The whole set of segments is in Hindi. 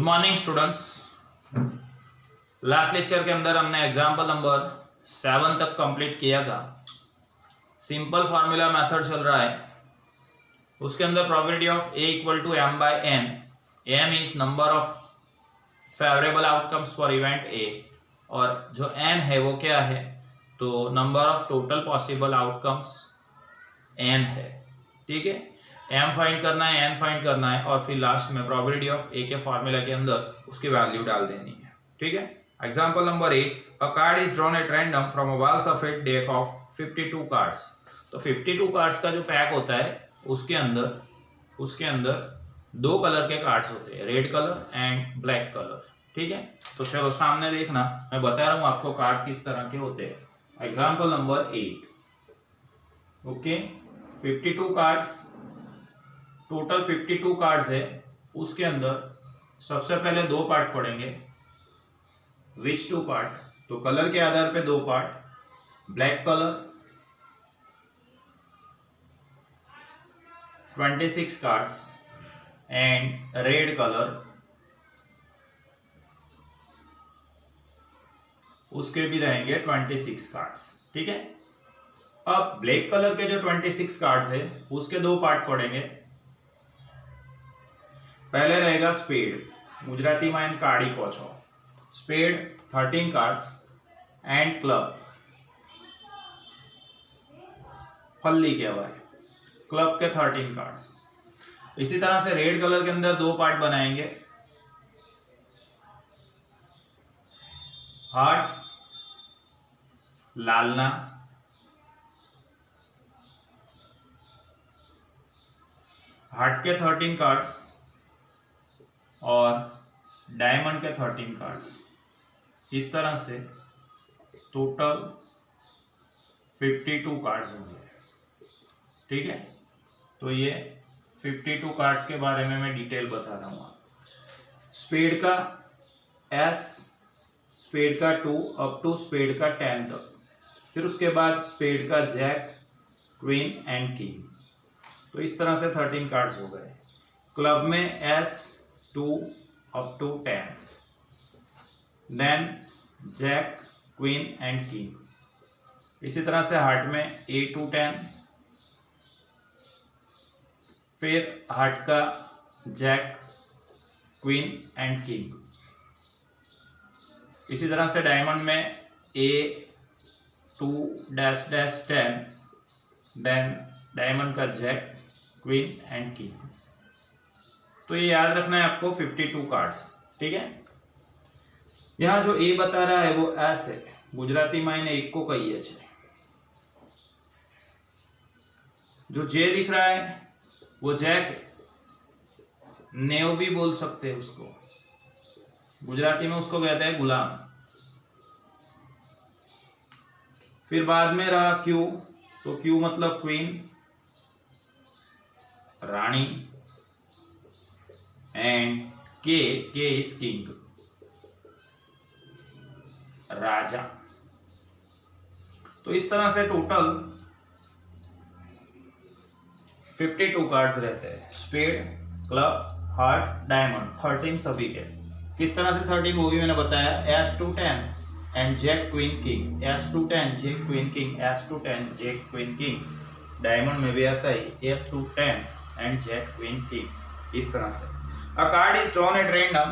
Morning students. लास्ट लेक्चर के अंदर हमने एग्जाम्पल नंबर 7 तक कंप्लीट किया था। सिंपल फार्मूला मेथड चल रहा है, उसके अंदर probability of A equal to M by N. M is number of favourable outcomes for event A, और जो एन है वो क्या है, तो number of total possible outcomes N है। ठीक है, एम फाइंड करना है, एन फाइंड करना है, और फिर लास्ट में प्रोबेबिलिटी ऑफ ए के फॉर्मूला के अंदर उसकी वैल्यू डाल देनी है। ठीक है, example number 8, a card is drawn at random from a well shuffled deck of 52 cards. तो 52 कार्ड्स का जो पैक होता है उसके अंदर दो कलर के कार्ड्स होते हैं, red colour and black colour. ठीक है, तो चलो सामने देखना, मैं बता रहा हूं आपको कार्ड किस तरह के होते हैं। Example number 8, okay, 52 cards, total 52 cards है। उसके अंदर सबसे पहले दो पार्ट पढ़ेंगे। विच टू पार्ट? तो कलर के आधार पे दो part, black colour 26 cards and red colour, उसके भी रहेंगे 26 कार्ड्स। ठीक है, अब ब्लैक कलर के जो 26 कार्ड्स है उसके दो पार्ट पढ़ेंगे। पहले रहेगा स्पेड, गुजराती में एन काड़ी को छो। स्पेड 13 कार्ड्स एंड क्लब, फल्ली कहवाय, क्लब के 13 कार्ड्स। इसी तरह से रेड कलर के अंदर दो पार्ट बनाएंगे, हार्ट, लालना, हार्ट के 13 कार्ड्स और डायमंड के 13 कार्ड्स। इस तरह से टोटल 52 कार्ड्स होंगे। ठीक है, तो ये 52 कार्ड्स के बारे में मैं डिटेल बता रहा हूँ। स्पेड का S, स्पेड का 2 अप टू स्पेड का 10 तक, फिर उसके बाद स्पेड का जैक, क्वीन एंड किंग। तो इस तरह से 13 कार्ड्स हो गए। क्लब में S 2 up to 10, then jack, queen and king. इसी तरह से हार्ट में A to 10, फिर हार्ट का जैक, क्वीन एंड किंग। इसी तरह से डायमंड में A 2 dash dash 10, then diamond का जैक, क्वीन एंड किंग। तो ये याद रखना है आपको 52 कार्ड्स। ठीक है, यहाँ जो ए बता रहा है वो एस है, गुजराती में એને એક કહીએ છે। जो जे दिख रहा है वो जैक है, नेव भी बोल सकते हैं उसको, गुजराती में उसको कहते हैं गुलाम। फिर बाद में रहा क्यू, तो क्यू मतलब क्वीन, रानी, एंड के इज किंग, राजा। तो इस तरह से टोटल 52 कार्ड्स रहते हैं। स्पेड, क्लब, हार्ट, डायमंड, 13 सभी के। किस तरह से 13 वो भी मैंने बताया, S to 10 and jack, queen, king, S to 10 jack, queen, king, S to 10 jack, queen, king. Diamond में भी ऐसा ही, S to 10 and jack, queen, king. इस तरह से a card is drawn at random,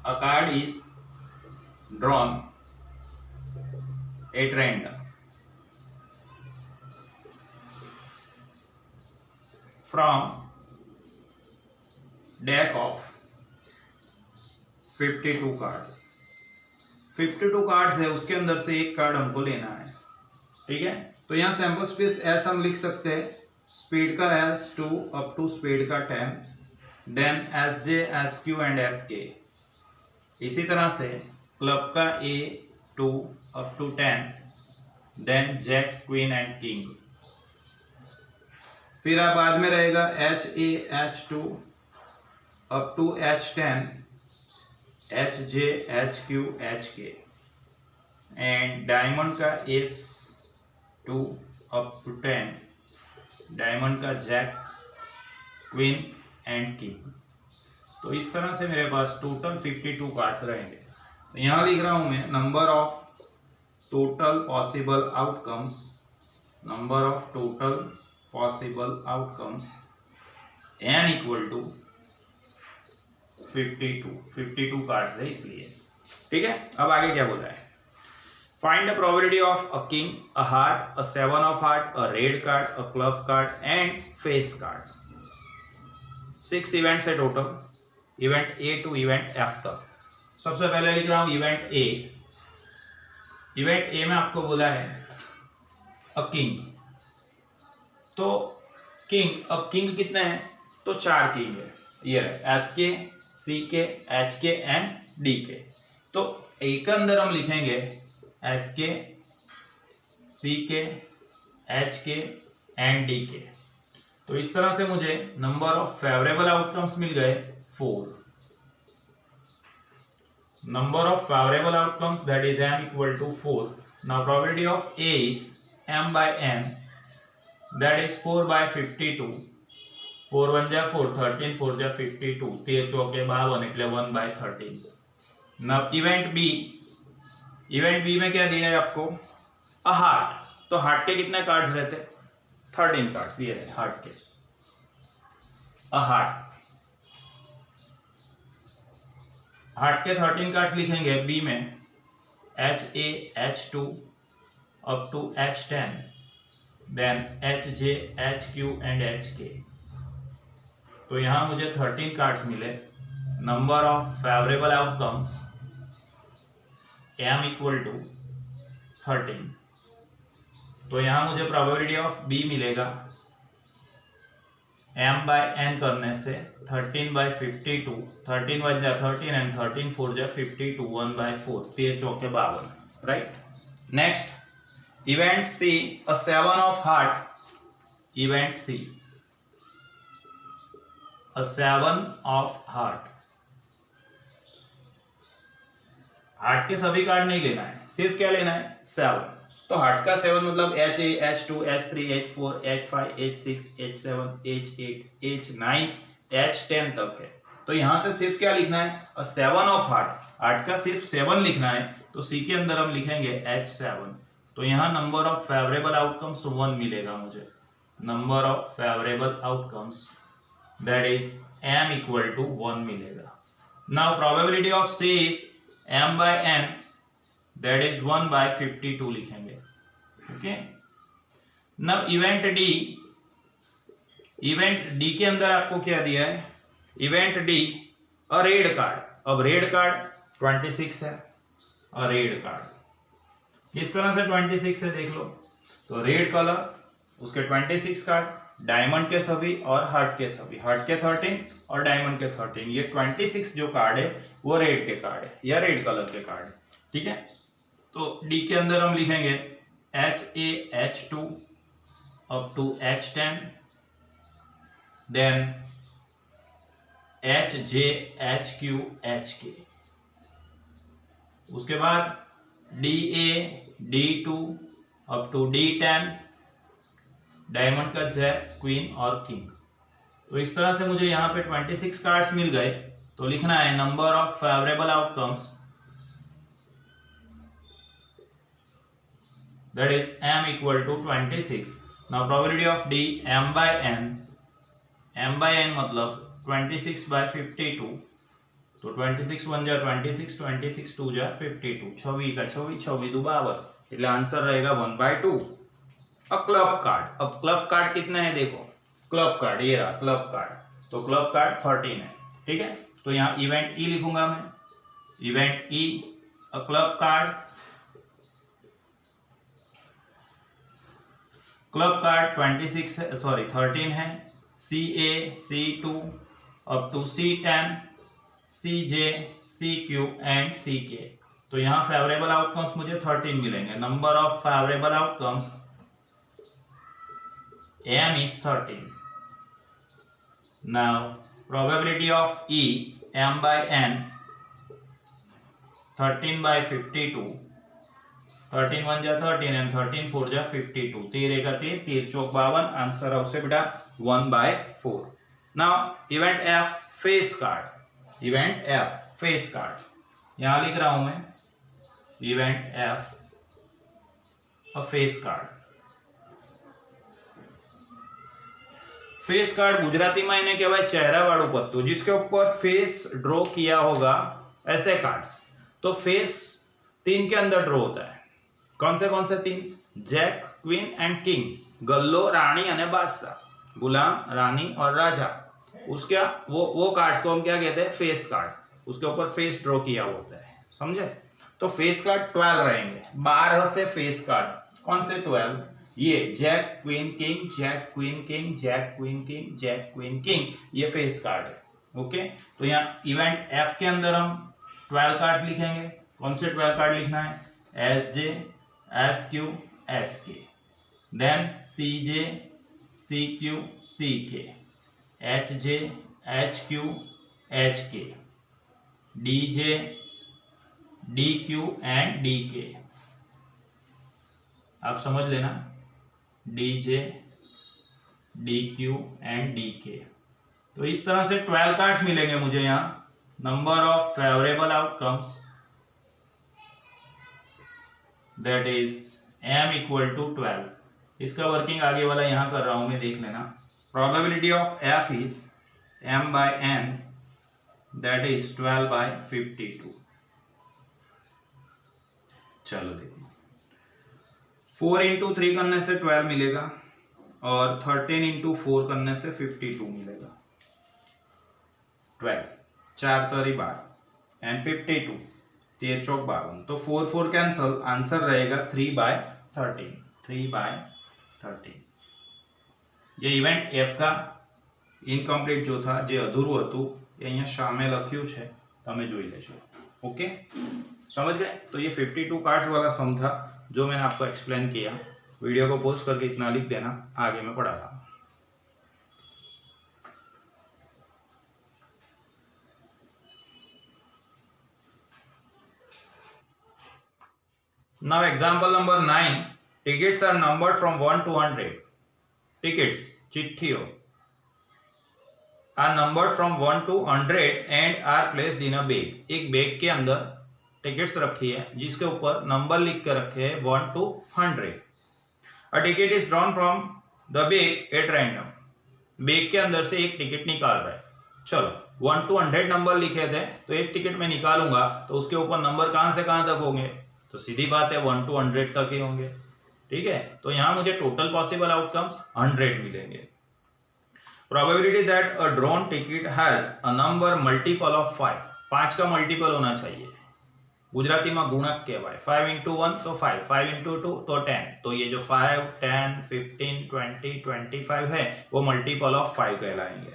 a card is drawn at random from deck of 52 cards। 52 cards है, उसके अंदर से एक कार्ड हमको लेना है। ठीक है, तो यहाँ सैंपल स्पेस S हम लिख सकते हैं, स्पीड का S 2 अप टू स्पीड का 10, then SJ, SQ and SK। इसी तरह से क्लब का A 2 up to 10, then jack, queen and king. फिर आप बाद में रहेगा HA, H2 up to H10, HJ, HQ, HK and diamond का S2 अप टू 10, डायमंड का जैक, क्वीन एंड किंग। तो तो इस तरह से मेरे पास टोटल 52 कार्ड्स रहेंगे। तो यहाँ लिख रहा हूँ मैं number of total possible outcomes, number of total possible outcomes n equal to 52 cards है इसलिए। ठीक है, अब आगे क्या बोला है, find the probability of a king, a heart, a 7 of heart, a red card, a club card and face card. 6 events है total, event A to event F तक। सबसे पहले लिख रहा हूं इवेंट ए। इवेंट ए में आपको बोला है अ किंग, तो किंग, अब किंग कितने हैं, तो 4 किंग है, ये एस के, सी के, एच के एंड डी के। तो ए के अंदर हम लिखेंगे एस के, सी के, एच के एंड डी के। तो इस तरह से मुझे नंबर ऑफ फेवरेबल आउटकम्स मिल गए 4। Number of favourable outcomes that is m equal to 4। Now probability of a is m by n, that is 4 by 52। 4 1 जा 4, 13 4 जा 52, 13 चौके 52 એટલે 1 by 13। Now event B, event B में क्या दिया है आपको, अ हार्ट। तो हार्ट के कितने कार्ड्स रहते, 13 कार्ड्स, ये है हार्ट के, अ हार्ट। हार्ट के 13 कार्ड्स लिखेंगे बी में, HA, H2 up to H10, then HJ, HQ and HK। तो यहां मुझे 13 कार्ड्स मिले। Number of favourable outcomes m equal to 13। तो यहां मुझे प्रोबेबिलिटी ऑफ B मिलेगा m by n करने से 13 by 52, 13 1 जा 13 एंड 13 4 जा 52, 1 by 4, 13 चौके 52, right. Next event C, a 7 of heart. Event C, a 7 of heart. Heart के सभी कार्ड नहीं लेना है, सिर्फ क्या लेना है, 7। तो हार्ट का 7 मतलब HA, H2, H3, H4, H5, H6, H7, H8, H9, H10 तक है। तो यहां से सिर्फ क्या लिखना है, 7 ऑफ हार्ट। हार्ट का सिर्फ 7 लिखना है, तो सी के अंदर हम लिखेंगे H7। तो यहाँ नंबर ऑफ फेवरेबल आउटकम्स 1 मिलेगा मुझे। Number of favourable outcomes that is m equal to 1 मिलेगा। Now probability of C is m by n, that is 1 by 52 लिखेंगे। Okay, now event D. Event D के अंदर आपको क्या दिया है, event D, a red card. अब रेड कार्ड 26 है, अ रेड कार्ड किस तरह से 26 है देख लो। तो रेड कलर, उसके 26 कार्ड, डायमंड के सभी और हार्ट के सभी, हार्ट के 13 और डायमंड के 13। ये 26 जो कार्ड है वो रेड के कार्ड है या रेड कलर के कार्ड है, ठीक है। तो डी के अंदर हम लिखेंगे HA, H2 up to H10, then HJ, HQ, HK। उसके बाद DA, D2 up to D10, diamond का जैक, क्वीन और किंग। तो इस तरह से मुझे यहाँ पे 26 कार्ड्स मिल गए। तो लिखना है number of favourable outcomes that is m equal to 26। Now probability of D m by n, m by n मतलब 26 by 52। तो 26 1 जा 26, 26 2 जा 52, 26 का 26, 26 2 52, એટલે आंसर रहेगा 1 by 2। अब क्लब कार्ड, अब क्लब कार्ड कितने हैं देखो, क्लब कार्ड ये रहा क्लब कार्ड। तो क्लब कार्ड 13 है, ठीक है। तो यहाँ इवेंट ई लिखूंगा मैं, event E, a club card. Club card 26 है, सॉरी 13 है। CA, C2 up to C10, CJ, CQ and CK। तो यहाँ फेवरेबल आउटकम्स मुझे 13 मिलेंगे। Number of favourable outcomes m is 13. Now probability of E, m by n, 13 by 52, 13 1 जा 13 and 13 4 जा 52, 13 का 13, 13 चौक 52, आंसर आवશે बेटा 1 by 4। Now event F, face card। Event F face card, यहां लिख रहा हूं मैं event F a face card. Face card गुजरातीમાં એને કહેવાય ચહેરાવાળું પત્તું, जिसके ऊपर फेस ड्रॉ किया होगा ऐसे कार्ड्स। तो फेस 3 के अंदर ड्रॉ होता है। कौन से 3? जैक, क्वीन एंड किंग, गल्लो, रानी और बादशाह, गुलाम, रानी और राजा। उसका वो कार्ड्स को हम क्या कहते हैं? Face card. उसके ऊपर फेस ड्रॉ किया होता है, समझे? तो फेस कार्ड 12 रहेंगे। 12 से फेस कार्ड कौन से 12? ये jack queen king, jack queen king, jack queen king, jack queen king, ये फेस कार्ड है। ओके, तो यहाँ इवेंट एफ के अंदर हम 12 कार्ड्स लिखेंगे। कौन से 12 कार्ड लिखना है? S J, S Q, S K, then C J, C Q, C K, H J, H Q, H K, D J, D Q and D K. आप समझ लेना, D J, D Q and D K. तो इस तरह से 12 कार्ड्स मिलेंगे मुझे यहाँ। Number of favourable outcomes that is m equal to 12। इसका वर्किंग आगे वाला यहाँ कर रहा हूं मैं, देख लेना। Probability of f is m by n that is 12 by 52। चलो देखो, 4 इंटू 3 करने से 12 मिलेगा और 13 इंटू 4 करने से 52 मिलेगा। 12 4 तरी 12 एंड 52 13 चौक 52। तो 4 4 कैंसल, आंसर रहेगा 3 by 13। 3 by 13। ये इवेंट एफ का इनकम्प्लीट जो था, जो अधूरू હતું એ અહીંયા સામે લખ્યું છે, તમે જોઈ લેજો। ओके, समझ गए? तो ये 52 कार्ड्स वाला सम था जो मैंने आपको एक्सप्लेन किया। वीडियो को पोस्ट करके इतना लिख देना, आगे मैं पढ़ा रहा हूँ। Now example number 9, tickets are numbered from 1 to 100. Tickets, चिट्ठियों are numbered from 1 to 100 and are placed in a bag। एक बैग के अंदर टिकट्स रखी है जिसके ऊपर नंबर लिख के रखे हैं 1 to 100। A ticket is drawn from the bag at random। Bag के अंदर से एक टिकट निकाल रहा है। चलो 1 to 100 नंबर लिखे थे, तो एक टिकट में निकालूंगा तो उसके ऊपर नंबर कहां से कहां तक होंगे? तो सीधी बात है 1 to 100 तक ही होंगे। ठीक है, तो यहां मुझे टोटल पॉसिबल आउटकम्स 100 मिलेंगे। Probability that a drawn ticket has a number multiple of 5। 5 का मल्टीपल होना चाहिए। गुजराती में गुणक कहवाय। 5 इंटू 1 तो 5, 5 इंटू 2 तो 10। तो ये जो 5, 10, 15, 20, 25 है वो मल्टीपल ऑफ 5 कहलाएंगे।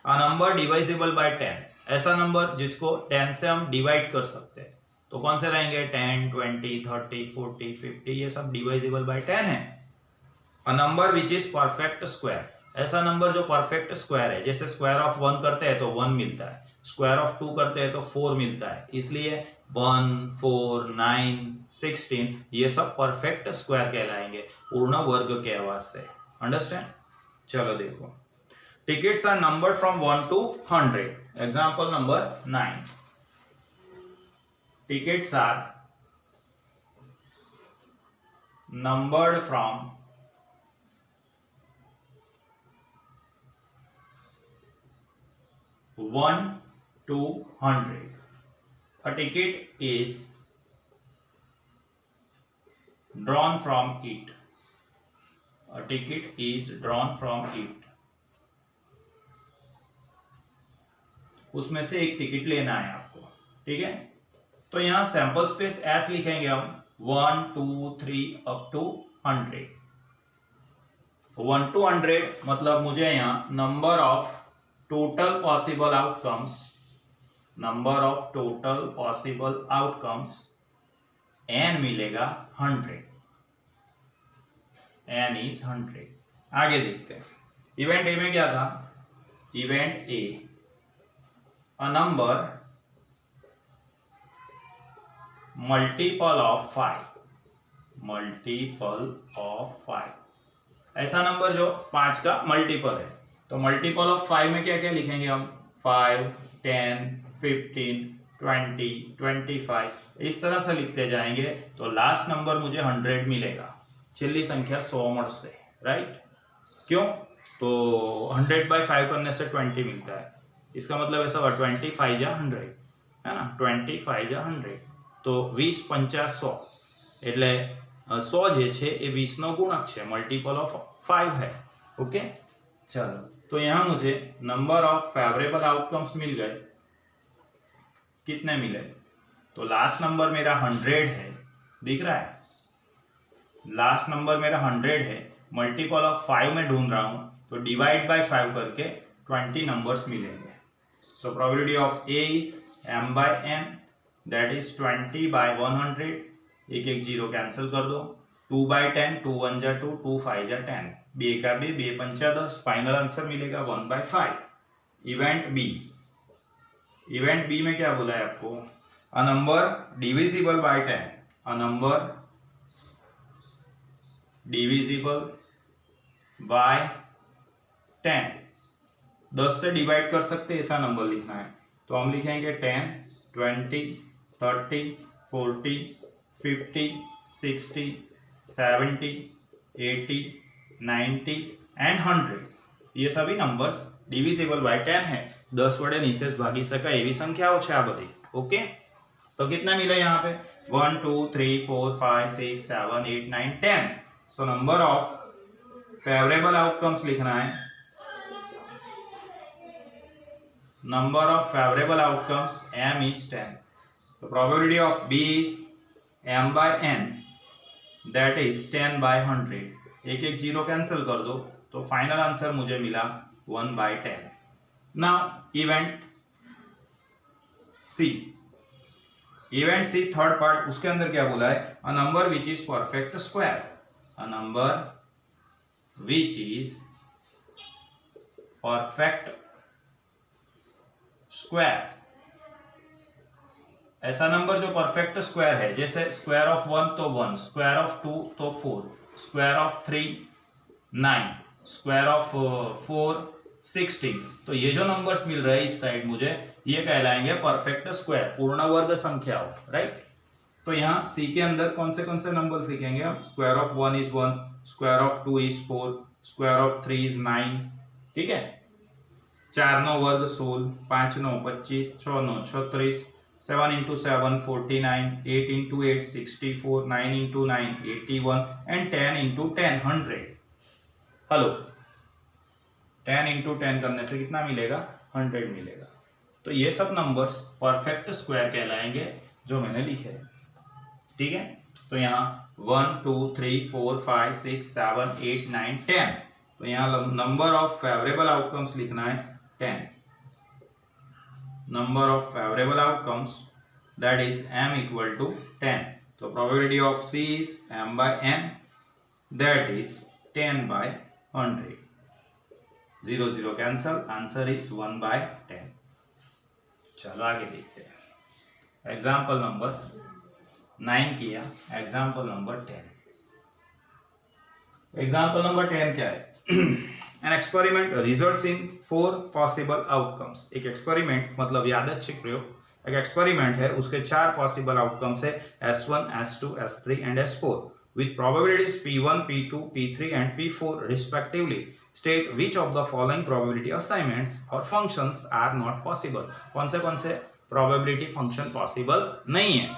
अ नंबर डिवाइजेबल बाय 10, ऐसा नंबर जिसको 10 से हम डिवाइड कर सकते हैं। तो कौन से रहेंगे? 10, 20, 30, 40, 50, ये सब डिवाइजेबल बाय 10 है। A number which is perfect square, ऐसा नंबर जो परफेक्ट स्क्वायर है। जैसे स्क्वायर ऑफ 1 करते हैं तो 1 मिलता है, स्क्वायर ऑफ 2 करते हैं तो 4 मिलता है, इसलिए 1, 4, 9, 16 ये सब परफेक्ट स्क्वायर कहलाएंगे, पूर्ण वर्ग के आवाज से। अंडरस्टैंड? चलो देखो, tickets are numbered from 1 to 100। Example number 9, tickets are numbered from 1 to 100। A ticket is drawn from it। A ticket is drawn from it। उसमें से एक टिकट लेना है आपको। ठीक है, तो यहां सैंपल स्पेस एस लिखेंगे हम 1, 2, 3 अप टू 100। 1 to 100 मतलब मुझे यहां number of total possible outcomes, number of total possible outcomes n मिलेगा 100। n is 100। आगे देखते हैं, इवेंट ए में क्या था? Event A, a number multiple of 5। Multiple of 5, ऐसा नंबर जो 5 का मल्टीपल है। तो मल्टीपल ऑफ 5 में क्या क्या लिखेंगे हम? 5, 10, 15, 20, 25 इस तरह से लिखते जाएंगे तो लास्ट नंबर मुझे 100 मिलेगा। छेल्ली संख्या 100 મળશે, राइट? क्यों? तो 100/5 करने से 20 मिलता है। इसका मतलब ऐसा हुआ 25 जा 100, है ना? 25 जा 100 तो 20 50 100 એટલે 100 જે છે એ 20 નો ગુણક છે, મલ્ટીપલ ઓફ 5 है। ओके, चलो तो यहाँ मुझे नंबर ऑफ फेवरेबल आउटकम्स मिल गए। कितने मिले? तो लास्ट नंबर मेरा 100 है, दिख रहा है? लास्ट नंबर मेरा 100 है, मल्टीपल ऑफ 5 में ढूंढ रहा हूं तो डिवाइड बाय 5 करके 20 नंबर्स मिलेंगे। So probability of A is m/n, that is 20/100। एक एक जीरो कैंसिल कर दो। 2/10, 2 1 जा 2, 2 5 जा 10, 2 का 2, 2 5 10, फाइनल आंसर मिलेगा 1/5। इवेंट बी, इवेंट बी में क्या बोला है आपको? A number divisible by 10, a number divisible by 10, 10 से डिवाइड कर सकते ऐसा नंबर लिखना है तो हम लिखेंगे 10, 20, 30, 40, 50, 60, 70, 80, 90 एंड 100 ये सभी नंबर्स डिविजिबल बाय 10 है। 10 वडे निशेष भागी शकाय एवी संख्याओं है आ बधी। ओके, तो कितना मिले यहाँ पे? 1 2 3 4 5 6 7 8 9 10। So number of favourable outcomes लिखना है। Number of favourable outcomes m is 10। तो probability of b is m/n, that is 10/100। एक एक जीरो कैंसिल कर दो तो फाइनल आंसर मुझे मिला 1/10। नाउ इवेंट सी, इवेंट सी थर्ड पार्ट, उसके अंदर क्या बोला है? A number which is perfect square, a number which is perfect square. ऐसा नंबर जो परफेक्ट स्क्वायर है, जैसे स्क्वायर ऑफ 1 तो 1, स्क्वायर ऑफ 2 तो 4, स्क्वायर ऑफ 3 9, स्क्वायर ऑफ 4 16। तो ये जो नंबर्स मिल रहे हैं इस साइड मुझे, ये कहलाएंगे परफेक्ट स्क्वायर, पूर्ण वर्ग संख्याओं, राइट? तो यहाँ सी के अंदर कौन से नंबर्स लिखेंगे हम? Square of 1 is 1, square of 2 is 4, square of 3 is 9, ठीक है? 4 નો વર્ગ 16, 5 નો 25, 6 નો 36, 7 into 7 49, 8 into 8 64, 9 into 9 81 and 10 into 10 100। Hello, 10 into 10 करने से कितना मिलेगा? 100 मिलेगा। तो ये सब नंबर्स परफेक्ट स्क्वायर कहलाएंगे जो मैंने लिखे, ठीक है? तो यहाँ 1 2 3 4 5 6 7 8 9 10। तो यहाँ नंबर ऑफ फेवरेबल आउटकम्स लिखना है 10। Number of favorable outcomes, that is m equal to 10। तो probability of C is m/n, that is 10/100। 0 0 cancel, answer is 1/10। चलो आगे देखते हैं। एग्जाम्पल नंबर 9 किया, एग्जाम्पल नंबर 10। एग्जाम्पल नंबर 10 क्या है? An experiment results in 4 possible outcomes। एक एक्सपेरिमेंट मतलब यादृच्छिक प्रयोग, एक एक्सपेरिमेंट है, उसके 4 पॉसिबल आउटकम्स है S1, S2, S3 and S4 with probabilities P1, P2, P3 and P4 respectively। State which of the following probability assignments or functions are not possible। कौन से probability function possible नहीं है।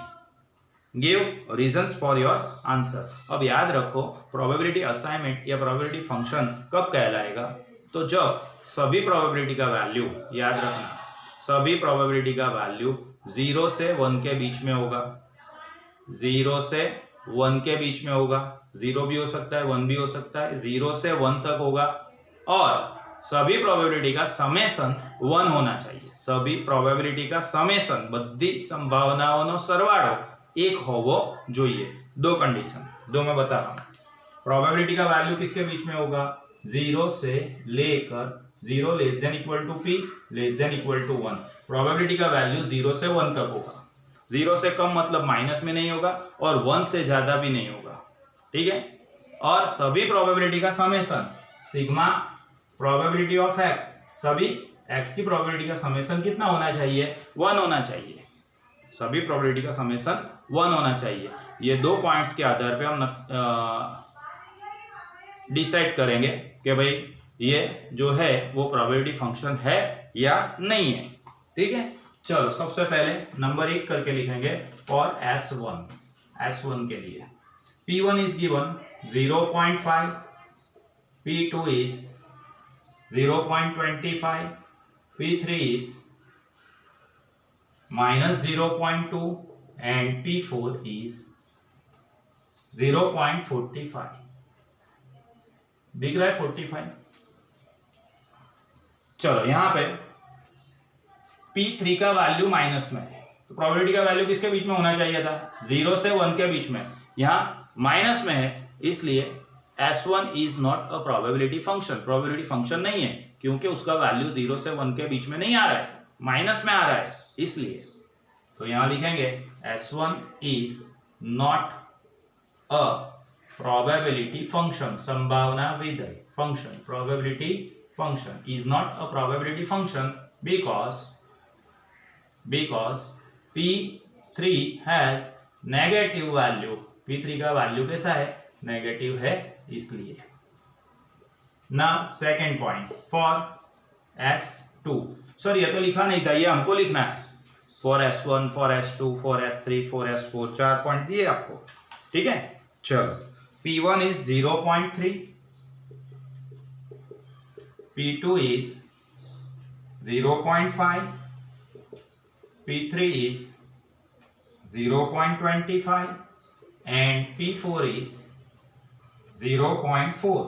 Give reasons for your answer. अब याद रखो, प्रोबेबिलिटी असाइनमेंट या प्रोबेबिलिटी फंक्शन कब कहलाएगा? तो जब सभी प्रोबेबिलिटी का वैल्यू, याद रखना, सभी प्रोबेबिलिटी का वैल्यू 0 से 1 के बीच में होगा। 0 से 1 के बीच में होगा, 0 भी हो सकता है 1 भी हो सकता है, 0 से 1 तक होगा। और सभी प्रोबेबिलिटी का समेशन 1 होना चाहिए। सभी प्रोबेबिलिटी का समेशन, बધી संभावनाओं सरवाळो 1 होवो જોઈએ। 2 कंडीशन, 2 मैं बता रहा हूं। प्रोबेबिलिटी का वैल्यू किसके बीच में होगा? 0 से लेकर 0 less than equal to p less than equal to 1। Probability का वैल्यू 0 से 1 तक होगा। 0 से कम मतलब माइनस में नहीं होगा और 1 से ज्यादा भी नहीं होगा, ठीक है? और सभी प्रोबेबिलिटी का summation sigma probability of x, सभी x की प्रोबेबिलिटी का समेशन कितना होना चाहिए, 1 होना चाहिए। सभी प्रोबेबिलिटी का समेशन 1 होना चाहिए। ये दो पॉइंट्स के आधार पे हम डिसाइड करेंगे कि भाई ये जो है वो प्रोबेबिलिटी फंक्शन है या नहीं है। ठीक है, चलो सबसे पहले नंबर 1 करके लिखेंगे फॉर S1 के लिए P1 is given 0.5, P2 is 0.25, P3 is -0.2 and P4 is 0.45। दिख रहा है 45। चलो यहां पे P3 का वैल्यू माइनस में है, तो प्रोबेबिलिटी का वैल्यू किसके बीच में होना चाहिए था, 0 से 1 के बीच में। यहां माइनस में है, इसलिए S1 is not a probability function, probability function नहीं है, क्योंकि उसका वैल्यू 0 से 1 के बीच में नहीं आ रहा है, माइनस में आ रहा है, इसलिए। तो यहां लिखेंगे S1 is not a probability function, संभावना विधेय function, probability function is not a probability function because P3 has negative value, P3 का वैल्यू कैसा है, नेगेटिव है, इसलिए। Now second point for S2, sorry ये तो लिखा नहीं था, ये हमको लिखना है। For S1, for S2, for S3, for S4, 4 point दिए आपको। ठीक है, चलो P1 is 0.3, P2 is 0.5, P3 is 0.25 and P4 is 0.4।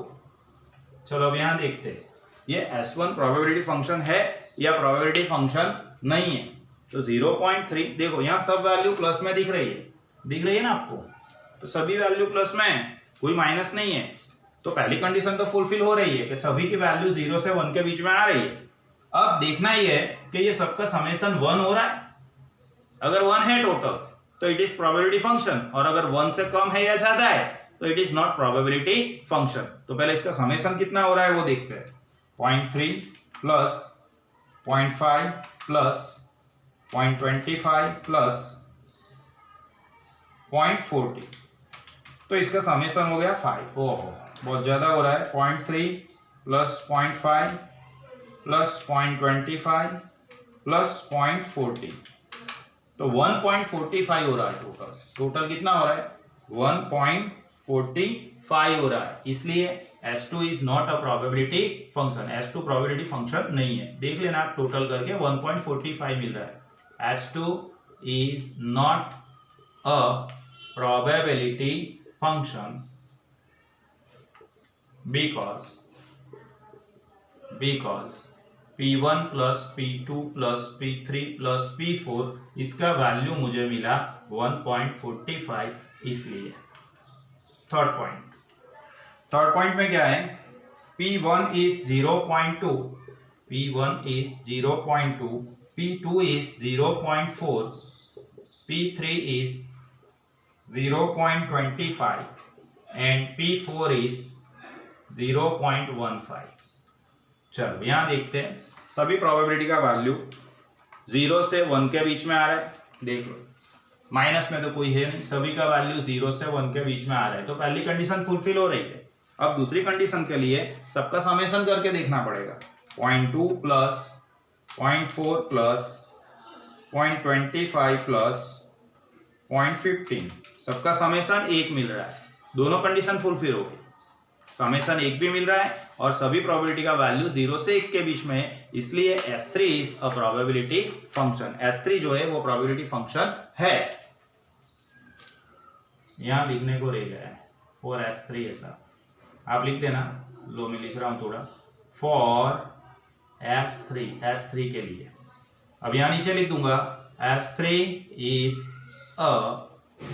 चलो अब यहां देखते हैं ये S1 प्रोबेबिलिटी फंक्शन है या प्रोबेबिलिटी फंक्शन नहीं है। तो 0.3 देखो यहां सब वैल्यू प्लस में दिख रही है ना आपको, तो सभी वैल्यू प्लस में है, कोई माइनस नहीं है। तो पहली कंडीशन तो फुलफिल हो रही है कि सभी की वैल्यू 0 से 1 के बीच में आ रही है। अब देखना ही है कि ये सबका समेशन 1 हो रहा है। अगर 1 है टोटल तो इट इज प्रोबेबिलिटी फंक्शन, और अगर 1 से कम है या ज्यादा है तो it is not probability function. तो पहले इसका समेशन कितना हो रहा है वो देखते हैं। 0.3 प्लस 0.5 प्लस 0.25 प्लस 0.40, तो इसका समेशन हो गया 5। ओहो बहुत ज्यादा हो रहा है। 0.3 प्लस 0.5 प्लस 0.25 प्लस 0.40, तो 1.45 हो रहा है टोटल कितना हो रहा है, 1.45 हो रहा है। इसलिए S2 is not a probability function, S2 probability function नहीं है। देख लेना आप टोटल करके 1.45 मिल रहा है। S2 is not a probability function because P1 plus P2 plus P3 plus P4 इसका वैल्यू मुझे मिला 1.45, इसलिए। थर्ड पॉइंट में क्या है, P1 is 0.2, P1 is 0.2, P2 is 0.4, P3 is 0.25 and P4 is 0.15। चलो यहां देखते हैं सभी प्रोबेबिलिटी का वैल्यू 0 से 1 के बीच में आ रहा है। देख लो माइनस में तो कोई है नहीं, सभी का वैल्यू 0 से 1 के बीच में आ रहा है, तो पहली कंडीशन फुलफिल हो रही है। अब दूसरी कंडीशन के लिए सबका समेशन करके देखना पड़ेगा। 0.2 प्लस 0.4 प्लस 0.25 प्लस 0.15, सबका समेशन 1 मिल रहा है। दोनों कंडीशन फुलफिल हो गई, समेशन 1 भी मिल रहा है और सभी प्रोबेबिलिटी का वैल्यू 0 से 1 के बीच में है, इसलिए S3 is a probability function. S3 जो है वो प्रोबेबिलिटी फंक्शन है। यहां लिखने को रह गया है फॉर S3, ऐसा आप लिख देना। लो मैं लिख रहा हूं थोड़ा, फॉर S3 के लिए। अब यहां नीचे लिख दूंगा S3 is a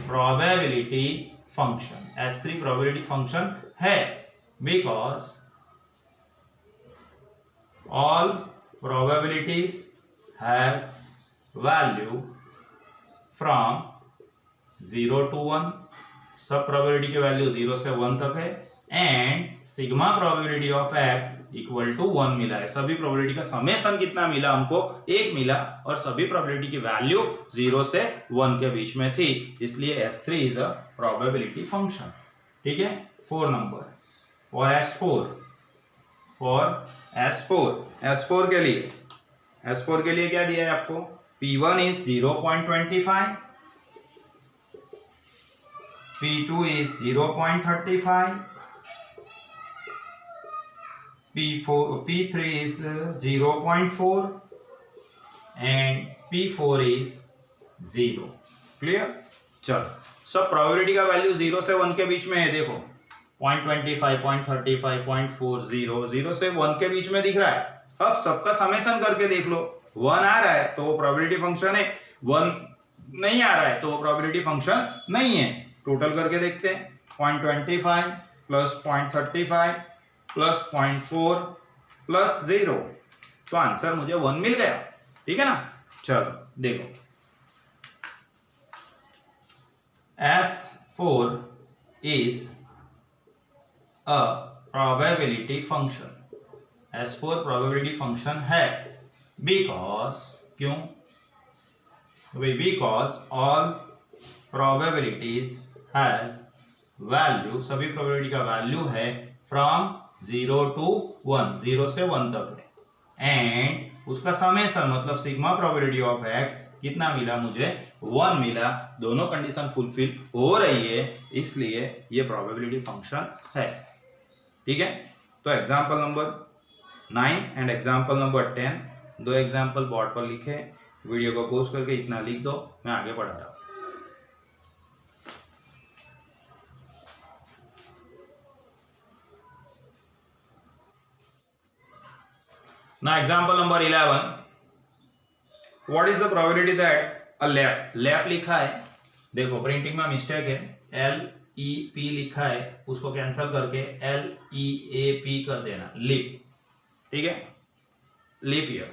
probability function, S3 probability function है because all probabilities has value from 0 to 1। सब प्रोबेबिलिटी की वैल्यू 0 से 1 तक है, and sigma probability of X equal to 1 मिला है। सभी प्रोबेबिलिटी का समेशन कितना मिला हमको? 1 मिला, और सभी प्रोबेबिलिटी की वैल्यू 0 से 1 के बीच में थी, इसलिए S3 is a probability function. ठीक है। 4 नंबर फॉर S4 के लिए क्या दिया है आपको? P1 is 0.25, P2 is 0.35, P3 is 0.4 and P4 is 0। Clear? चलो, सब प्रोबेबिलिटी का वैल्यू 0 से 1 के बीच में है। देखो 0.25, 0.35, 0.40, 0 से 1 के बीच में दिख रहा है। अब सबका समेशन करके देख लो, 1 आ रहा है तो वो प्रोबेबिलिटी फंक्शन है, 1 नहीं आ रहा है तो वो प्रोबेबिलिटी फंक्शन नहीं है। टोटल करके देखते हैं, 0.25 प्लस 0.35 प्लस 0.4 प्लस 0, तो आंसर मुझे 1 मिल गया। ठीक है ना? चलो देखो, S4 is a probability function। S4 probability function है because, क्यों? Because all probabilities has value, सभी probability का वैल्यू है from 0 to 1, 0 से 1 तक है, एंड उसका समेशन मतलब सिग्मा प्रोबेबिलिटी ऑफ एक्स कितना मिला? मुझे 1 मिला। दोनों कंडीशन फुलफिल हो रही है, इसलिए ये प्रोबेबिलिटी फंक्शन है। ठीक है। तो example number 9 and example number 10, 2 example board पर लिखे, वीडियो को पॉज करके इतना लिख दो, मैं आगे बढ़ा रहा हूं। Now example number 11, what is the probability that a lap लिखा है, देखो प्रिंटिंग में मिस्टेक है, LEP लिखा है, उसको कैंसिल करके LEAP कर देना, लीप। ठीक है, लीप ईयर।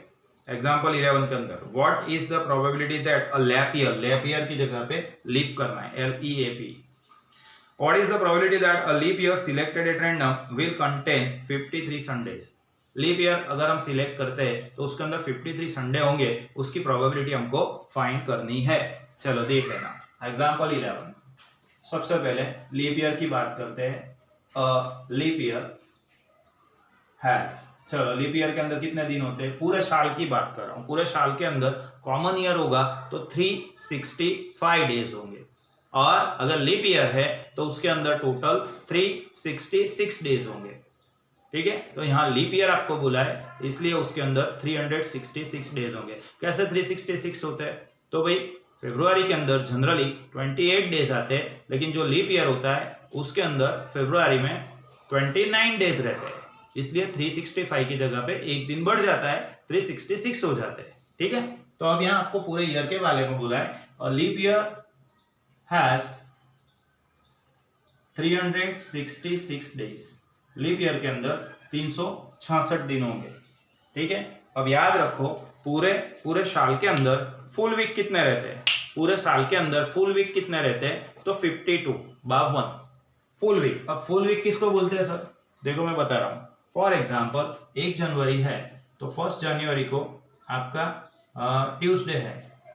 एग्जाम्पल 11 के अंदर what is the probability that a lap year की जगह पे लीप करना है, LEAP। What is the probability that a leap year selected at random will contain 53 Sundays. Leap year अगर हम सिलेक्ट करते हैं तो उसके अंदर 53 संडे होंगे, उसकी प्रोबेबिलिटी हमको फाइंड करनी है। चलो देख लेना, एग्जाम्पल 11। सबसे पहले लीप ईयर की बात करते हैं। लीप ईयर हैज, चलो लीप ईयर के अंदर कितने दिन होते हैं? पूरे साल की बात कर रहा हूं, पूरे साल के अंदर कॉमन ईयर होगा तो 365 डेज होंगे, और अगर लीप ईयर है तो उसके अंदर टोटल 366 डेज होंगे। ठीक है, तो यहाँ लीप ईयर आपको बोला है, इसलिए उसके अंदर 366 डेज होंगे। कैसे 366 होते हैं? तो भाई फरवरी के अंदर जनरली 28 डेज आते हैं, लेकिन जो लीप ईयर होता है उसके अंदर फरवरी में 29 डेज रहते हैं, इसलिए 365 की जगह पे एक दिन बढ़ जाता है, 366 हो जाते हैं। ठीक है, तो अब यहाँ आपको पूरे ईयर के बारे में बोला है, और leap year has 366 days. Leap year के अंदर 366 दिन होंगे। ठीक है, अब याद रखो पूरे साल के अंदर फुल वीक कितने रहते हैं? पूरे साल के अंदर फुल वीक कितने रहते हैं? तो 52 फुल वीक। अब फुल वीक किसको बोलते हैं सर? देखो मैं बता रहा हूं। फॉर एग्जांपल 1 जनवरी है तो 1 जनवरी को आपका ट्यूसडे है,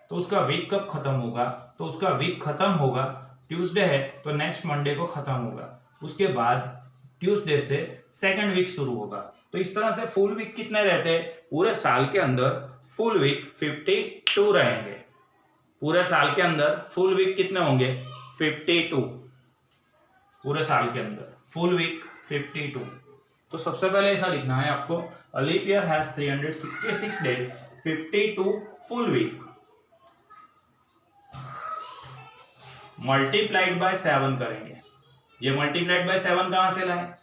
तो उसका वीक कब खत्म होगा? तो उसका वीक खत्म होगा, ट्यूसडे है तो नेक्स्ट मंडे को खत्म होगा, उसके बाद ट्यूसडे से सेकंड वीक शुरू होगा। तो इस तरह से फुल वीक कितने रहते हैं? पूरे साल के अंदर फुल वीक 52 रहेंगे। पूरे साल के अंदर फुल वीक कितने होंगे? 52 पूरे साल के अंदर फुल वीक 52। तो सबसे पहले ऐसा लिखना है आपको, a leap year has 366 days, 52 full week, multiplied by 7 करेंगे। ये मल्टीप्लाइड बाय 7 कहां से लाए?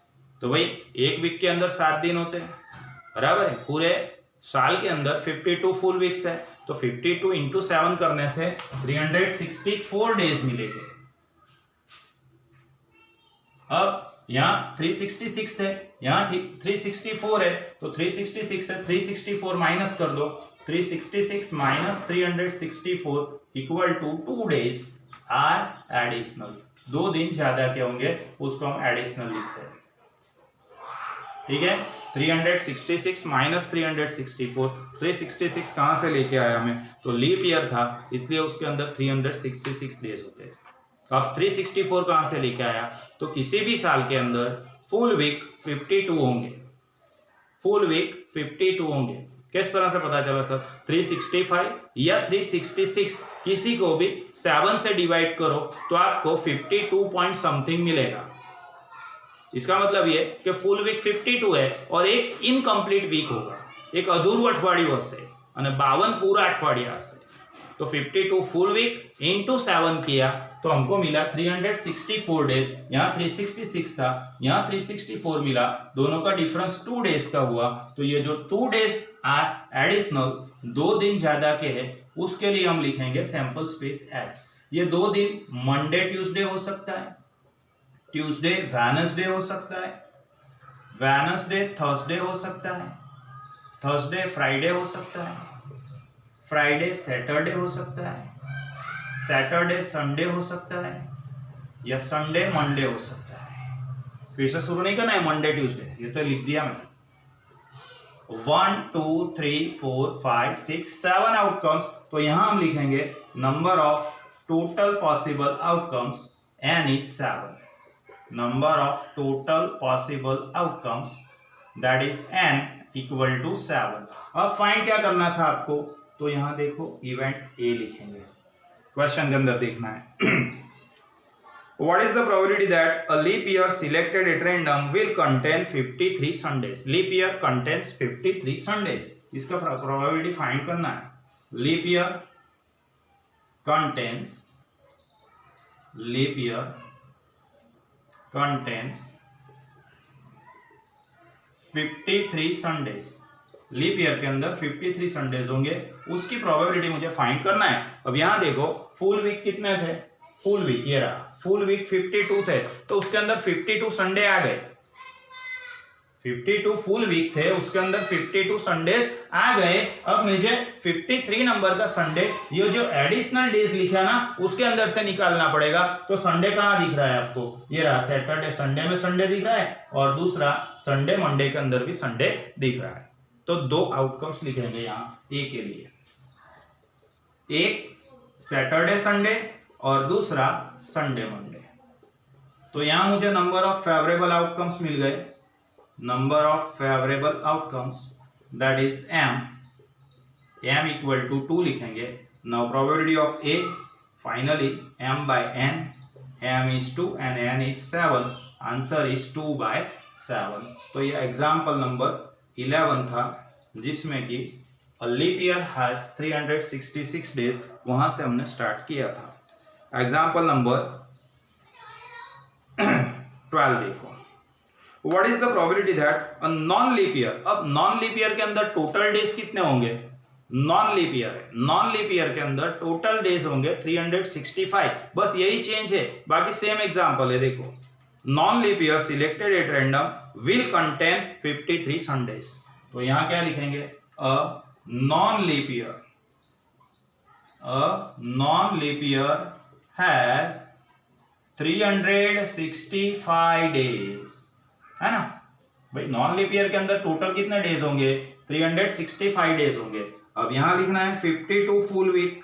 तो भाई एक वीक के अंदर 7 दिन होते हैं, बराबर है। पूरे साल के अंदर 52 फुल वीक्स है, तो 52 इंटू 7 करने से 364 डेज मिलेंगे। अब यहाँ 366 है, यहाँ 364 है, तो 366 से 364 माइनस कर दो, 366 minus 364 equal to 2 days are additional. 2 दिन ज्यादा के होंगे, उसको हम एडिशनल लिखते हैं। ठीक है। 366 माइनस 364, 366 कहाँ से लेके आया मैं, तो लीप ईयर था इसलिए उसके अंदर 366 डेज होते हैं। अब 364 कहाँ से लेके आया, तो किसी भी साल के अंदर फुल वीक 52 होंगे, फुल वीक 52 होंगे। किस तरह से पता चला सर, 365 या 366 किसी को भी 7 से डिवाइड करो तो आपको 52 पॉइंट समथिंग मिलेगा। इसका मतलब ये कि फुल वीक 52 है और एक इनकम्प्लीट वीक होगा, एक अधूरू अठवाडिયું હશે અને 52 पूरा अठवाडिया હશે। तो 52 फुल वीक इंटू 7 किया तो हमको मिला 364 डेज। यहाँ 366 था, यहाँ 364 मिला, दोनों का डिफरेंस 2 डेज का हुआ। तो ये जो 2 डेज आर एडिशनल, 2 दिन ज्यादा के हैं, उसके लिए हम लिखेंगे सैंपल स्पेस एस। ये 2 दिन मंडे ट्यूसडे हो सकता है, ट्यूसडे वेडनेसडे हो सकता है, वेडनेसडे थर्सडे हो सकता है, थर्सडे फ्राइडे हो सकता है, फ्राइडे सैटरडे हो सकता है, सैटरडे संडे हो सकता है, या संडे मंडे हो सकता है। फिर से शुरू नहीं करना है मंडे ट्यूसडे, ये तो लिख दिया मैंने। 1 2 3 4 5 6 7 आउटकम्स। तो यहां हम लिखेंगे number of total possible outcomes n is 7, number of total possible outcomes that is n equal to 7। अब फाइंड क्या करना था आपको, तो यहां देखो इवेंट ए लिखेंगे, क्वेश्चन के अंदर देखना है। What is the probability that a leap year selected at random will contain 53 Sundays? Leap year contains 53 Sundays। इसका probability फाइंड करना है। Leap year contains 53 Sundays. Leap year के अंदर 53 संडेज होंगे, उसकी प्रोबेबिलिटी मुझे फाइंड करना है। अब यहां देखो फुल वीक कितने थे, फुल वीक ये रहा, फुल वीक 52 थे, तो उसके अंदर 52 संडे आ गए। 52 फुल वीक थे, उसके अंदर 52 संडेज आ गए। अब मुझे 53 नंबर का संडे, ये जो एडिशनल डेज लिखा ना, उसके अंदर से निकालना पड़ेगा। तो संडे कहां दिख रहा है आपको, ये रहा, सैटरडे संडे में संडे दिख रहा है, और दूसरा संडे मंडे के अंदर भी संडे दिख रहा है। तो 2 आउटकम्स लिखेंगे यहां ए के लिए, एक सैटरडे संडे और दूसरा संडे मंडे। तो यहां मुझे नंबर ऑफ फेवरेबल आउटकम्स मिल गए, number of favorable outcomes that is m equal to 2 लिखेंगे। now probability of a, finally m by n, m is 2 and n is 7, answer is 2 by 7। तो ये एग्जाम्पल नंबर 11 था, जिसमें कि a leap year has 366 days, वहां से हमने स्टार्ट किया था। एग्जाम्पल नंबर 12 देखो, What is the probability that a non-leap year, अब नॉन लीप ईयर के अंदर टोटल डेज कितने होंगे, नॉन लीप ईयर है, नॉन लीप ईयर के अंदर टोटल डेज होंगे 365, बस यही चेंज है, बाकी सेम एग्जांपल है। देखो non leap year selected at random will contain 53 Sundays. तो यहां क्या लिखेंगे, a non leap year has 365 days, है ना भाई। नॉन लीप ईयर के अंदर टोटल कितने डेज होंगे, 365 डेज होंगे। अब यहां लिखना है 52 फुल वीक,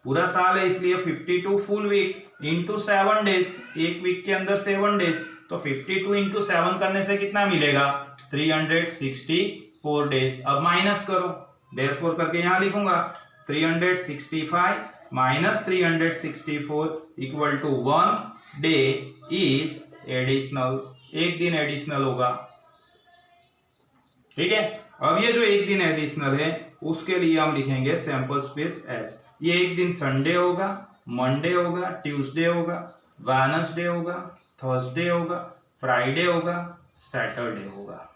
पूरा साल है इसलिए 52 फुल वीक इंटू 7 डेज, एक वीक के अंदर 7 डेज। तो 52 इंटू 7 करने से कितना मिलेगा, 364 डेज। अब माइनस करो, देयरफॉर करके यहां लिखूंगा 365 minus 364 equal to 1 day is additional, एक दिन एडिशनल होगा, ठीक है। अब ये जो एक दिन एडिशनल है उसके लिए हम लिखेंगे सैंपल स्पेस एस। ये एक दिन संडे होगा, मंडे होगा, ट्यूसडे होगा, वेडनेसडे होगा, थर्सडे होगा, फ्राइडे होगा, सैटरडे होगा।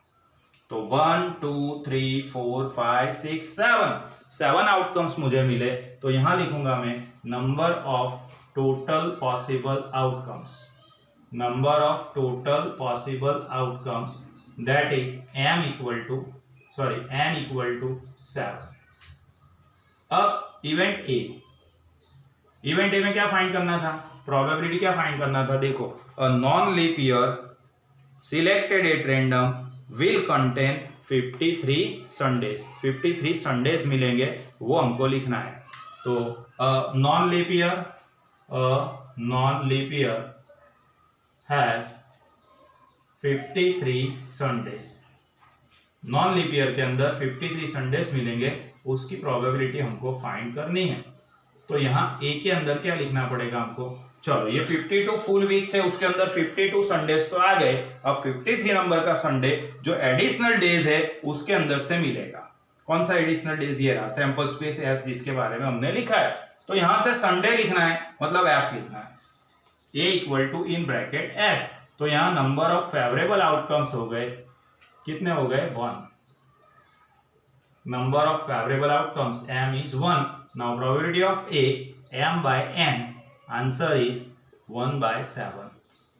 तो 1 2 3 4 5 6 7 आउटकम्स मुझे मिले। तो यहां लिखूंगा मैं number of total possible outcomes, number of total possible outcomes that is n equal to 7। अब इवेंट ए में क्या फाइंड करना था, प्रोबेबिलिटी क्या फाइंड करना था। देखो a non leap year selected at random will contain 53 Sundays. 53 Sundays मिलेंगे, वो हमको लिखना है। तो non leap year has 53 Sundays. Non leap year के अंदर 53 संडेज मिलेंगे, उसकी प्रोबेबिलिटी हमको फाइंड करनी है। तो यहाँ ए के अंदर क्या लिखना पड़ेगा हमको? चलो, ये 52 फुल वीक थे, उसके अंदर 52 संडेज तो आ गए। अब 53 नंबर का संडे जो एडिशनल डेज है उसके अंदर से मिलेगा। कौन सा एडिशनल डेज? ये रहा सैंपल स्पेस एस, जिसके बारे में हमने लिखा है। तो यहां से संडे लिखना है, मतलब एस लिखना है, A equal to in bracket S. तो यहाँ नंबर ऑफ फेवरेबल आउटकम्स हो गए, कितने हो गए? 1। Number of favourable outcomes m is 1. Now probability of A m by n, answer is 1/7।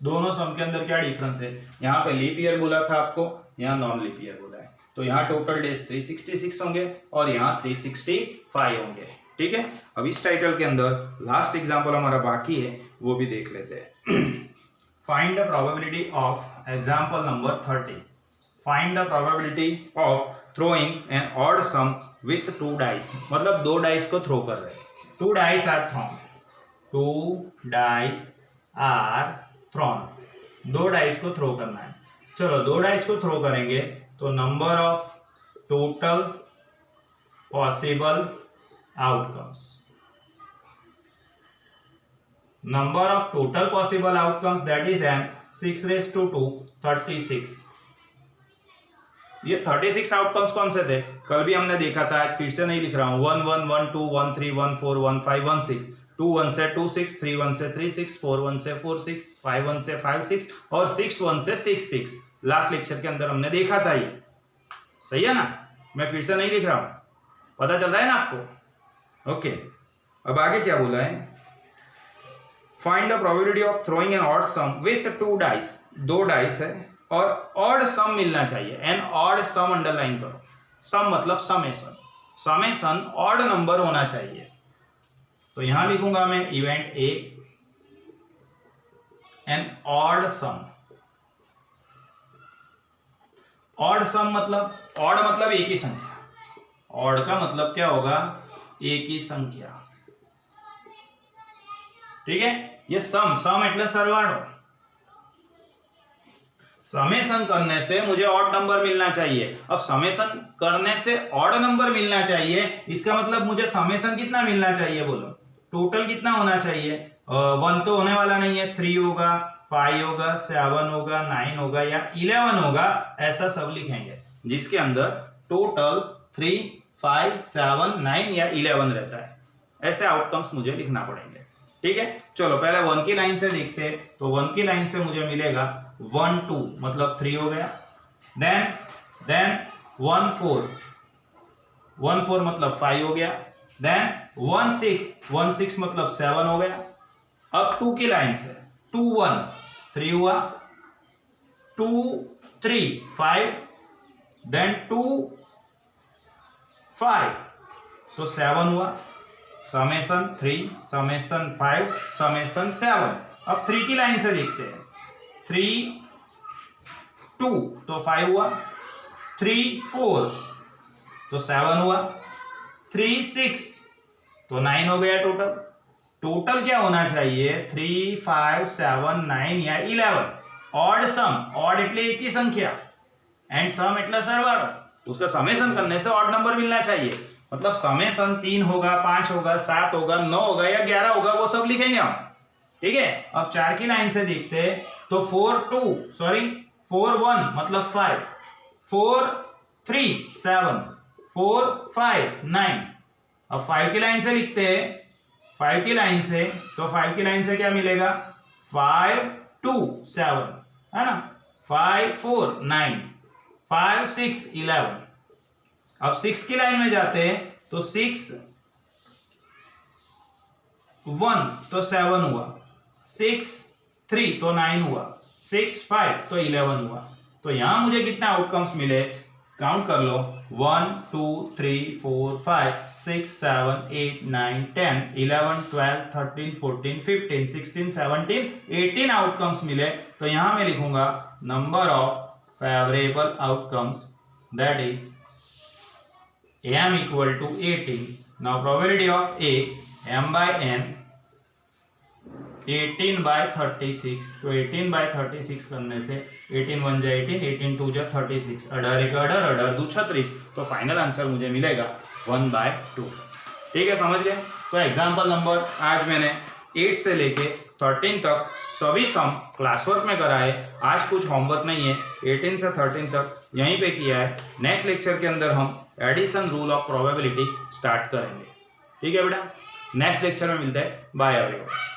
दोनों सम के अंदर क्या डिफरेंस है? यहाँ पे लीप ईयर बोला था आपको, यहाँ नॉन लीप ईयर बोला है। तो यहाँ टोटल डेज 366 होंगे और यहाँ 365 होंगे। ठीक है, अब इस टाइटल के अंदर लास्ट एग्जांपल हमारा बाकी है, वो भी देख लेते हैं। Find the probability of example number 30। Find the probability of throwing an odd sum with 2 dice. मतलब 2 डाइस को थ्रो कर रहे हैं। 2 dice are thrown. 2 dice are thrown. 2 dice को थ्रो करना है। चलो, 2 डाइस को थ्रो करेंगे तो number of total possible outcomes, number of total possible outcomes that is N 6⁻², 36। ये 36 आउटकम्स कौन से थे? कल भी हमने देखा था, आज फिर से नहीं लिख रहा हूं। 1 1 1 2 1 3 1 4 1 5 1 6, 2 1 से 2 6, 3 1 से 3 6, 4 1 से 4 6, 5 1 से 5 6 और 6 1 से 6 6। लास्ट लेक्चर के अंदर हमने देखा था ये। सही है ना? मैं फिर से नहीं लिख रहा हूं, पता चल रहा है ना आपको? ओके, अब आगे क्या बोला है? Find the probability of throwing an odd sum with 2 dice. 2 dice है और ऑड सम मिलना चाहिए। एन ऑड सम अंडरलाइन करो। सम मतलब समेशन। समेशन ऑड नंबर होना चाहिए। तो यहां लिखूंगा मैं event A, an odd sum. Odd sum मतलब, ऑड मतलब एक ही संख्या। ऑड का मतलब क्या होगा? एक ही संख्या। ठीक है, ये सम એટલે સરવાળો। समेशन करने से मुझे ऑड नंबर मिलना चाहिए। अब समेशन करने से ऑड नंबर मिलना चाहिए, इसका मतलब मुझे समेशन कितना मिलना चाहिए? बोलो, टोटल कितना होना चाहिए? 1 तो होने वाला नहीं है, 3 होगा, 5 होगा, 7 होगा, 9 होगा या 11 होगा, ऐसा सब लिखेंगे जिसके अंदर टोटल 3 5 7 9 या 11 रहता है। ऐसे आउटकम्स मुझे लिखना पड़ेंगे। ठीक है, चलो पहले 1 की लाइन से देखते हैं। तो 1 की लाइन से मुझे मिलेगा 1 2 मतलब 3 हो गया। देन 1 4, 1 4 मतलब 5 हो गया। देन 1 6 मतलब 7 हो गया। अब 2 की लाइन से 2 1 3 हुआ, 2 3 5, देन 2 5 तो 7 हुआ। Summation 3, summation 5, summation 7। अब 3 की लाइन से देखते हैं। 3 2 तो 5 हुआ, 3 4 तो 7 हुआ, 3 6 तो 9 हो गया। टोटल क्या होना चाहिए? 3 5 7 9 या 11। ऑड सम, ऑड એટલે एक ही संख्या, एंड सम એટલે सरवाળો। उसका समेशन करने से ऑड नंबर मिलना चाहिए। मतलब समेशन 3 होगा, 5 होगा, 7 होगा, 9 होगा या 11 होगा, वो सब लिखेंगे हम। ठीक है, अब 4 की लाइन से देखते हैं। तो 4 1 मतलब 5, 4 3 7, 4 5 9। अब 5 की लाइन से लिखते हैं। 5 की लाइन से, तो 5 की लाइन से क्या मिलेगा? 5 2 7 है ना, 5 4 9, 5 6 11। अब 6 की लाइन में जाते हैं तो 6 1 तो 7 हुआ, 6 3 तो 9 हुआ, 6 5 तो 11 हुआ। तो यहां मुझे कितने आउटकम्स मिले? काउंट कर लो 1 2 3 4 5 6 7 8 9 10 11 12 13 14 15 16 17 18 आउटकम्स मिले। तो यहां मैं लिखूंगा number of favourable outcomes that is m equal to 18। now probability of a m by n 18 by 36। तो 18 by 36 करने से 18 1 जा 18 18 2 जा 36 18 1 18 18 2 36। तो फाइनल आंसर मुझे मिलेगा 1/2। ठीक है, समझ गए। तो एग्जांपल नंबर आज मैंने 8 से लेके 13 तक सभी सम क्लासवर्क में कराए। आज कुछ होमवर्क नहीं है, 18 से 13 तक यहीं पे किया है। नेक्स्ट लेक्चर के अंदर हम addition rule of probability start करेंगे। ठीक है बेटा, नेक्स्ट लेक्चर में मिलते हैं। Bye everyone.